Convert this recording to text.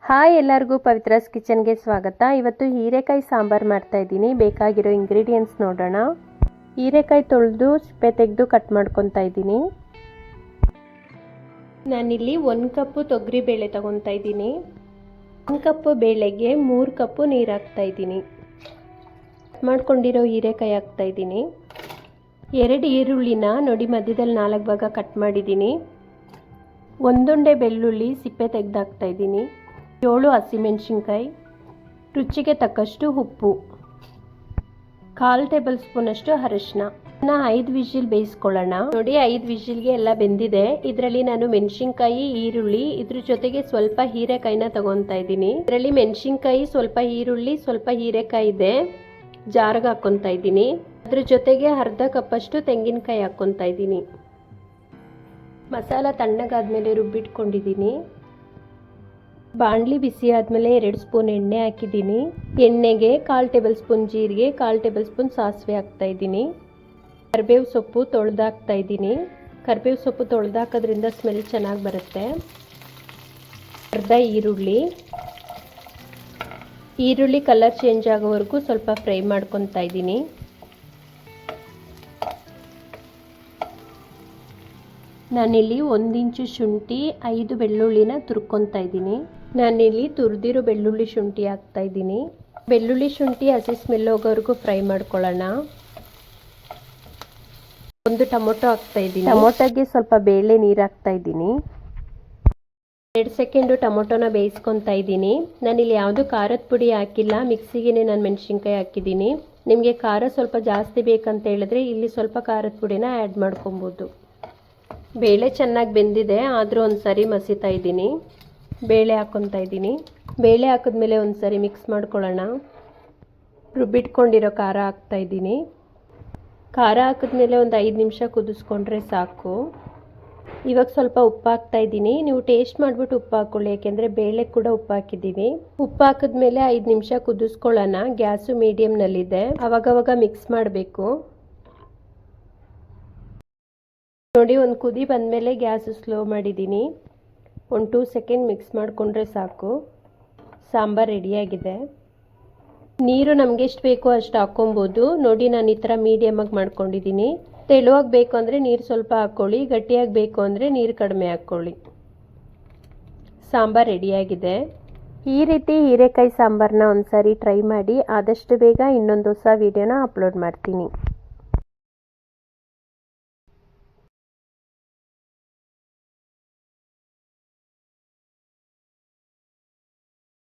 Hi ಎಲ್ಲರಿಗೂ ಪವಿತ್ರಾಸ್ ಕಿಚನ್ಗೆ ಸ್ವಾಗತ. ಇವತ್ತು ಹೀರೆಕಾಯಿ ಸಾಂಬಾರು ಮಾಡ್ತಾ ಇದ್ದೀನಿ. ಬೇಕಾಗಿರೋ ಇಂಗ್ರೀಡಿಯೆಂಟ್ಸ್ ನೋಡೋಣ. ಹೀರೆಕಾಯಿ ತೊಳೆದು ಸಿಪ್ಪೆ ತೆಗೆದು ಕಟ್ ಮಾಡ್ಕೊತಾ ಇದ್ದೀನಿ. ನಾನಿಲ್ಲಿ 1 ಕಪ್ಪು ತೊಗರಿ ಬೇಳೆ ತಗೊತಾ ಇದ್ದೀನಿ. 1 ಕಪ್ಪು ಬೇಳೆಗೆ 3 ಕಪ್ಪು ನೀರು ಹಾಕ್ತಾ ಇದ್ದೀನಿ. ಕಟ್ ಮಾಡ್ಕೊಂಡಿರೋ ಹೀರೆಕಾಯಿ ಹಾಕ್ತಾ ಇದ್ದೀನಿ. 2 ಈರುಳ್ಳಿನ ನೋಡಿ ಮಧ್ಯದಲ್ಲಿ 4 ಭಾಗ ಕಟ್ ಮಾಡಿದ್ದೀನಿ. 1 ಉಂಡೆ ಬೆಳ್ಳುಳ್ಳಿ ಸಿಪ್ಪೆ ತೆಗೆದು ಹಾಕ್ತಾ ಇದ್ದೀನಿ. 7 ಹಸಿಮೆಣಸಿನ್ಕಾಯಿ, ರುಚಿಗೆ ತಕ್ಕಷ್ಟು ಉಪ್ಪು, 1/4 ಟೇಬಲ್ ಸ್ಪೂನ್ ಅಷ್ಟು ಅರಿಶಿನ. 5 ವಿಜಿಲ್ ಬೇಯಿಸ್ಕೊಳ್ಳೋಣ. ನೋಡಿ 5 ವಿಜಿಲ್ಗೆ ಎಲ್ಲ ಬೆಂದಿದೆ. ಇದರಲ್ಲಿ ನಾನು ಮೆಣಸಿನ್ಕಾಯಿ, ಈರುಳ್ಳಿ, ಇದ್ರ ಜೊತೆಗೆ ಸ್ವಲ್ಪ ಹೀರೆಕಾಯಿನ ತಗೊತಾ ಇದ್ದೀನಿ. ಇದರಲ್ಲಿ ಮೆಣಸಿನ್ಕಾಯಿ, ಸ್ವಲ್ಪ ಈರುಳ್ಳಿ, ಸ್ವಲ್ಪ ಹೀರೆಕಾಯಿ ಇದೆ, ಜಾರ್ಗೆ ಹಾಕ್ಕೊತಾ ಇದ್ದೀನಿ. ಅದ್ರ ಜೊತೆಗೆ ಅರ್ಧ ಕಪ್ಪಷ್ಟು ತೆಂಗಿನಕಾಯಿ ಹಾಕ್ಕೊತಾ ಇದ್ದೀನಿ. ಮಸಾಲ ತಣ್ಣಗಾದ್ಮೇಲೆ ರುಬ್ಬಿಟ್ಕೊಂಡಿದ್ದೀನಿ. ಬಾಣಲಿ ಬಿಸಿ ಆದಮೇಲೆ 2 ಸ್ಪೂನ್ ಎಣ್ಣೆ ಹಾಕಿದ್ದೀನಿ. ಎಣ್ಣೆಗೆ 1/4 ಟೇಬಲ್ ಸ್ಪೂನ್ ಜೀರಿಗೆ, 1/4 ಟೇಬಲ್ ಸ್ಪೂನ್ ಸಾಸಿವೆ ಹಾಕ್ತಾ ಇದ್ದೀನಿ. ಕರಿಬೇವು ಸೊಪ್ಪು ತೊಳೆದಾಕ್ತಾ ಇದ್ದೀನಿ. ಕರಿಬೇವು ಸೊಪ್ಪು ತೊಳೆದಾಕೋದ್ರಿಂದ ಸ್ಮೆಲ್ ಚೆನ್ನಾಗಿ ಬರುತ್ತೆ. ಅರ್ಧ ಈರುಳ್ಳಿ ಕಲರ್ ಚೇಂಜ್ ಆಗೋವರೆಗೂ ಸ್ವಲ್ಪ ಫ್ರೈ ಮಾಡ್ಕೊತಾ ಇದ್ದೀನಿ. ನಾನಿಲ್ಲಿ 1 ಇಂಚು ಶುಂಠಿ, 5 ಬೆಳ್ಳುಳ್ಳಿನ ತುರ್ಕೊತಾ ಇದ್ದೀನಿ. ನಾನಿಲ್ಲಿ ತುರಿದಿರೋ ಬೆಳ್ಳುಳ್ಳಿ ಶುಂಠಿ ಹಾಕ್ತಾ ಇದ್ದೀನಿ. ಬೆಳ್ಳುಳ್ಳಿ ಶುಂಠಿ ಹಸಿ ಸ್ಮೆಲ್ ಹೋಗೋವರೆಗೂ ಫ್ರೈ ಮಾಡ್ಕೊಳ್ಳೋಣ. 1 ಟೊಮೊಟೊ ಹಾಕ್ತಾ ಇದ್ದೀನಿ. ಟೊಮೊಟೊಗೆ ಸ್ವಲ್ಪ ಬೇಳೆ ನೀರು ಹಾಕ್ತಾ ಇದ್ದೀನಿ. 2 ಸೆಕೆಂಡು ಟೊಮೊಟೊನ ಬೇಯಿಸ್ಕೊತಾ ಇದ್ದೀನಿ. ನಾನಿಲ್ಲಿ ಯಾವುದು ಖಾರದ ಪುಡಿ ಹಾಕಿಲ್ಲ, ಮಿಕ್ಸಿಗೆ ನಾನು ಮೆಣಸಿನ್ಕಾಯಿ ಹಾಕಿದ್ದೀನಿ. ನಿಮಗೆ ಖಾರ ಸ್ವಲ್ಪ ಜಾಸ್ತಿ ಬೇಕಂತ ಹೇಳಿದ್ರೆ ಇಲ್ಲಿ ಸ್ವಲ್ಪ ಖಾರದ ಪುಡಿನ ಆ್ಯಡ್ ಮಾಡ್ಕೊಬೋದು. ಬೇಳೆ ಚೆನ್ನಾಗಿ ಬೆಂದಿದೆ, ಆದರೂ ಒಂದು ಸರಿ ಮಸಿತಾ ಇದ್ದೀನಿ. ಬೇಳೆ ಹಾಕ್ಕೊತಾ ಇದ್ದೀನಿ. ಬೇಳೆ ಹಾಕಿದ್ಮೇಲೆ ಒಂದು ಸರಿ ಮಿಕ್ಸ್ ಮಾಡ್ಕೊಳ್ಳೋಣ. ರುಬ್ಬಿಟ್ಕೊಂಡಿರೋ ಖಾರ ಹಾಕ್ತಾ ಇದ್ದೀನಿ. ಖಾರ ಹಾಕಿದ್ಮೇಲೆ ಒಂದು 5 ನಿಮಿಷ ಕುದಿಸ್ಕೊಂಡ್ರೆ ಸಾಕು. ಇವಾಗ ಸ್ವಲ್ಪ ಉಪ್ಪು ಹಾಕ್ತಾ ಇದ್ದೀನಿ. ನೀವು ಟೇಸ್ಟ್ ಮಾಡಿಬಿಟ್ಟು ಉಪ್ಪು ಹಾಕ್ಕೊಳ್ಳಿ, ಯಾಕೆಂದರೆ ಬೇಳೆ ಕೂಡ ಉಪ್ಪು ಹಾಕಿದ್ದೀನಿ. ಉಪ್ಪು ಹಾಕಿದ್ಮೇಲೆ 5 ನಿಮಿಷ ಕುದಿಸ್ಕೊಳ್ಳೋಣ. ಗ್ಯಾಸು ಮೀಡಿಯಮ್ನಲ್ಲಿದೆ, ಅವಾಗವಾಗ ಮಿಕ್ಸ್ ಮಾಡಬೇಕು. ನೋಡಿ ಒಂದು ಕುದಿ ಬಂದಮೇಲೆ ಗ್ಯಾಸ್ ಸ್ಲೋ ಮಾಡಿದ್ದೀನಿ. 1-2 ಸೆಕೆಂಡ್ ಮಿಕ್ಸ್ ಮಾಡಿಕೊಂಡ್ರೆ ಸಾಕು. ಸಾಂಬಾರು ರೆಡಿಯಾಗಿದೆ. ನೀರು ನಮಗೆ ಎಷ್ಟು ಬೇಕೋ ಅಷ್ಟು ಹಾಕ್ಕೊಬೋದು. ನೋಡಿ ನಾನು ಈ ಥರ ಮೀಡಿಯಮಾಗಿ ಮಾಡ್ಕೊಂಡಿದ್ದೀನಿ. ತೆಳುವಾಗಿ ಬೇಕು ಅಂದರೆ ನೀರು ಸ್ವಲ್ಪ ಹಾಕ್ಕೊಳ್ಳಿ, ಗಟ್ಟಿಯಾಗಿ ಬೇಕು ಅಂದರೆ ನೀರು ಕಡಿಮೆ ಹಾಕ್ಕೊಳ್ಳಿ. ಸಾಂಬಾರು ರೆಡಿಯಾಗಿದೆ. ಈ ರೀತಿ ಹೀರೆಕಾಯಿ ಸಾಂಬಾರನ್ನ ಒಂದು ಸಾರಿ ಟ್ರೈ ಮಾಡಿ. ಆದಷ್ಟು ಬೇಗ ಇನ್ನೊಂದು ಹೊಸ ವಿಡಿಯೋನ ಅಪ್ಲೋಡ್ ಮಾಡ್ತೀನಿ.